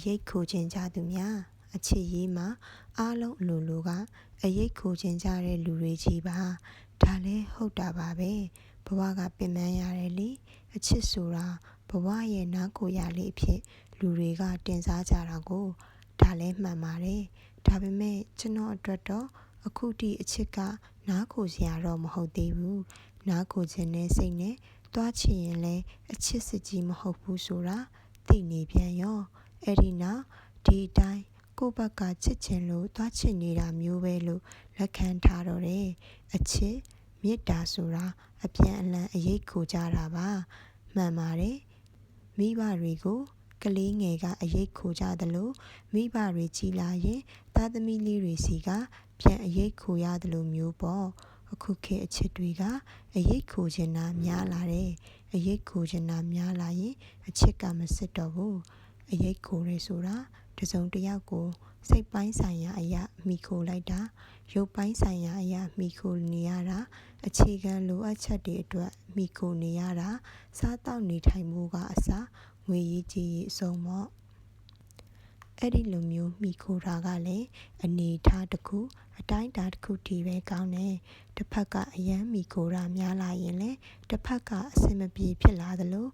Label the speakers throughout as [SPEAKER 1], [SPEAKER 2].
[SPEAKER 1] ရိပ်ခိုခြင်းကြသူများအချစ်ရေးမှာအားလုံးအလိုလိုကအရိပ်ခိုခြင်းကြတဲ့လူတွေကြီးပါဒါလည်းဟုတ်တာပါပဲဘဝကပင်ပန်းရတယ်လေအချစ်ဆိုတာဘဝရဲ့နားကိုရလေးအဖြစ်လူတွေကတင်စားကြတာကိုဒါလည်းမှန်ပါတယ်ဒါပေမဲ့ကျွန်တော်အတွက်တော့အခုထိအချစ်ကနားခိုစရာတော့မဟုတ်သေးဘူးနားခိုခြင်းနဲ့စိတ်နဲ့တွားချင်ရင်လည်းအချစ်စစ်ကြီးမဟုတ်ဘူးဆိုတာသိနေပြန်ရောအဲ့ဒီနောက်ဒီအတိုင်းကိုယ့်ဘက်ကချစ်ချင်လို့တွားချင်နေတာမျိုးပဲလို့လက်ခံထားတော့တယ်အချစ်မေတ္တာဆိုတာအပြန်အလှန်အရိပ်ခိုကြတာပါမှန်ပါတယ်မိဘတွေကိုကလေးငယ်ကအရိပ်ခိုကြသလိုမိဘတွေကြီးလာရင်သားသမီးလေးတွေစီကပြန်အရိပ်ခိုရသလိုမျိုးပေါ့အခုခေတ်အချစ်တွေကအရိပ်ခိုခြင်းနာများလာတယ်အရိပ်ခိုခြင်းနာများလာရင်အချစ်ကမစစ်တော့ဘူးအရိပ်ခိုရဲဆိုတာတစ်စုံတစ်ယောက်ကိုစိတ်ပိုင်းဆိုင်ရာအရာမိခိုလိုက်တာရုပ်ပိုင်းဆိုင်ရာအရာမိခိုနေရတာအခြေခံလိုအပ်ချက်တွေအတွက်မိခိုနေရတာစားတောက်နေထိုင်မှုကအစငွေရေးကြေးရေးအစုံပေါ့အဲ့ဒီလိုမျိုးမိခိုတာကလည်းအနေထားတစ်ခုအတိုင်းအတာတစ်ခုတည်းပဲကောင်းတယ်တစ်ဖက်ကအယမ်းမိခိုတာများလာရင်လည်းတစ်ဖက်ကအဆင်မပြေဖြစ်လာသလို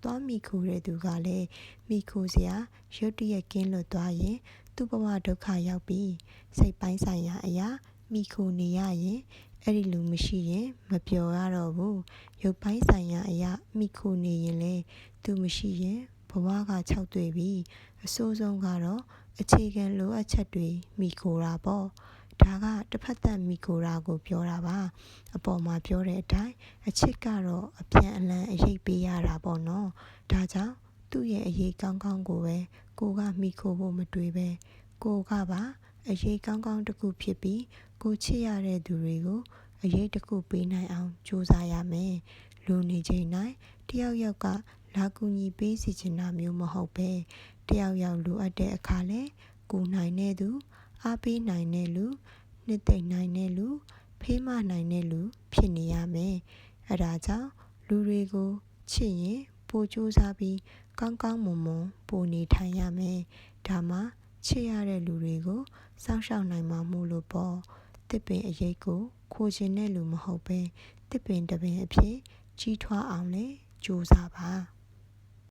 [SPEAKER 1] သွားမိခိုတဲ့သူကလည်းမိခိုစရာရုတ်တရက်ကင်းလွတ်သွားရင်သူ့ဘဝဒုက္ခရောက်ပြီးစိတ်ပိုင်းဆိုင်ရာအရာမိခိုနေရရင်အဲ့ဒီလိုမရှိရင်မပျော်ရတော့ဘူးရုပ်ပိုင်းဆိုင်ရာအရာမိခိုနေရင်လေသူမရှိရင်ဘဝကခြောက်သွေ့ပြီးအဆိုးဆုံးကတော့အခြေခံလိုအပ်ချက်တွေမိခိုတာပေါ့ဒါကတစ်ဖက်သက်မိခိုတာကိုပြောတာပါအပေါ်မှာပြောတဲ့အတိုင်းအချစ်ကတော့အပြန်အလှန်အရေးပေးရတာပေါ့နော်ဒါကြောင့်သူ့ရဲ့အရေးကောင်းကောင်းကိုပဲကိုကမိခိုဖို့မတွေးပဲကိုကပါအရေးကောင်းကောင်းတစ်ခုဖြစ်ပြီးကိုချစ်ရတဲ့သူတွေကိုအရေးတစ်ခုပေးနိုင်အောင်ကြိုးစားရမယ်လူနေချိန်တိုင်းတယောက်ယောက်ကလာကူညီပေးစီချင်တာမျိုးမဟုတ်ပဲတယောက်ယောက်လိုအပ်တဲ့အခါလဲကိုနိုင်တဲ့သူအားပေးနိုင်တဲ့လူနှစ်သိမ့်နိုင်တဲ့လူဖေးမနိုင်တဲ့လူဖြစ်နေရမယ်အဲဒါကြောင့်လူတွေကိုချစ်ရင်ပိုကြိုးစားပြီးကောင်းကောင်းမွန်မွန်ပိုနေထိုင်ရမယ်ဒါမှချစ်ရတဲ့လူတွေကိုစောင့်ရှောက်နိုင်မှာမို့လို့ပေါ့တစ်ပင်အရေးကိုခိုးခြင်းတဲ့လူမဟုတ်ပဲတစ်ပင်တစ်ပင်အဖြစ်ကြီးထွားအောင်လဲကြိုးစားပါ